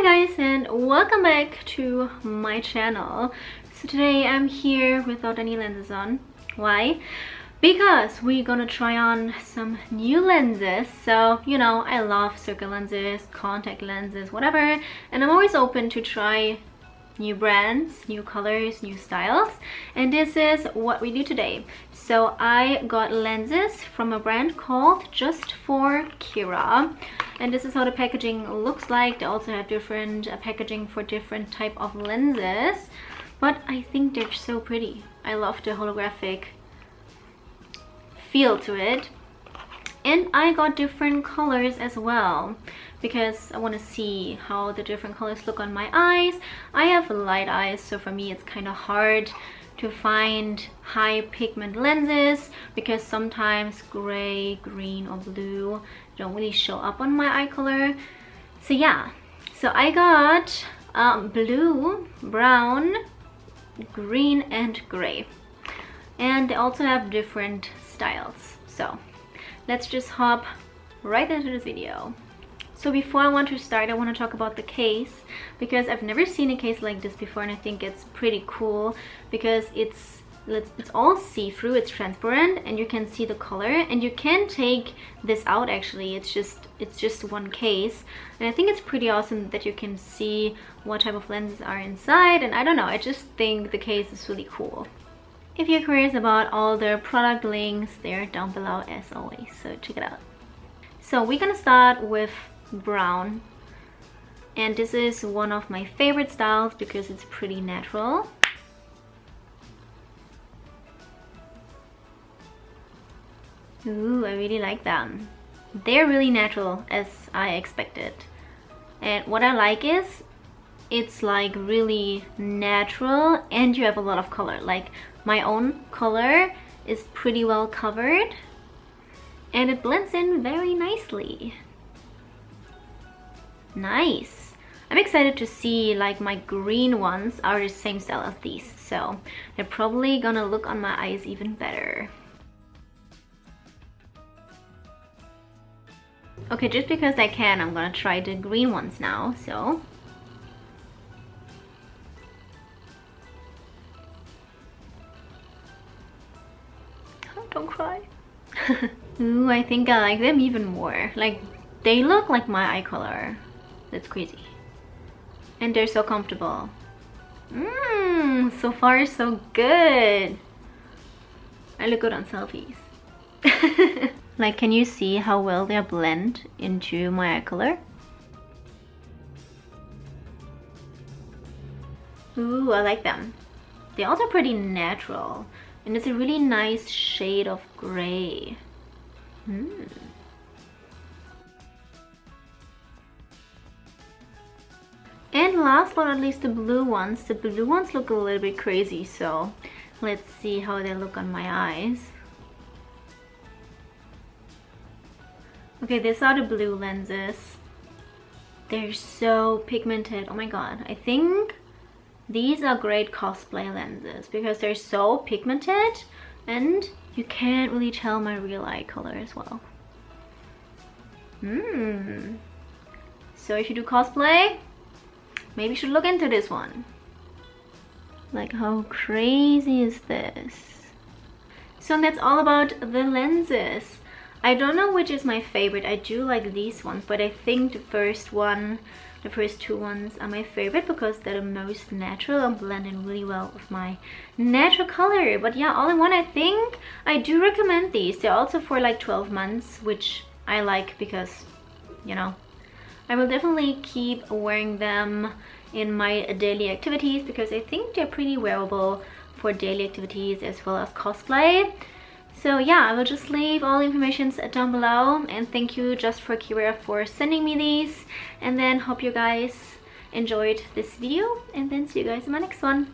guys, and welcome back to my channel. So today I'm here without any lenses on. Why? Because we're gonna try on some new lenses. So, you know, I love circle lenses, contact lenses, whatever, and I'm always open to try new brands, new colors, new styles, and this is what we do today. So I got lenses from a brand called Just4kira, and this is how the packaging looks like. They also have different packaging for different type of lenses, but I think they're so pretty. I love the holographic feel to it, and I got different colors as well because I want to see how the different colors look on my eyes. I have light eyes, so for me it's kind of hard to find high pigment lenses because sometimes gray, green or blue don't really show up on my eye color. So yeah, so I got blue, brown, green and gray, and they also have different styles. So let's just hop right into this video. So before I want to start, I want to talk about the case because I've never seen a case like this before, and I think it's pretty cool because it's all see-through, it's transparent, and you can see the color, and you can take this out. Actually, it's just one case, and I think it's pretty awesome that you can see what type of lenses are inside. And I don't know, I just think the case is really cool. If you're curious about all the product links, they're down below as always, so check it out. So we're gonna start with brown, and this is one of my favorite styles because it's pretty natural. Ooh, I really like them. They're really natural as I expected, and what I like is it's like really natural and you have a lot of color. Like my own color is pretty well covered and it blends in very nicely. Nice. I'm excited to see like my green ones are the same style as these, so they're probably gonna look on my eyes even better. Okay, just because I can, I'm gonna try the green ones now. So oh, don't cry. Ooh, I think I like them even more. Like they look like my eye color. That's crazy. And they're so comfortable. So far so good. I look good on selfies. Like, can you see how well they blend into my eye color? Ooh, I like them. They're also pretty natural, and it's a really nice shade of gray. And last but not least, the blue ones. The blue ones look a little bit crazy, so let's see how they look on my eyes. Okay, these are the blue lenses. They're so pigmented. Oh my god. I think these are great cosplay lenses because they're so pigmented and you can't really tell my real eye color as well. So if you do cosplay, maybe you should look into this one. Like, how crazy is this? So that's all about the lenses. I don't know which is my favorite. I do like these ones, but I think the first two ones are my favorite because they're the most natural and blend in really well with my natural color. But yeah, all in one, I think I do recommend these. They're also for like 12 months, which I like because, you know, I will definitely keep wearing them in my daily activities because I think they're pretty wearable for daily activities as well as cosplay. So yeah, I will just leave all the information down below, and thank you Just4kira for sending me these, and then hope you guys enjoyed this video, and then see you guys in my next one.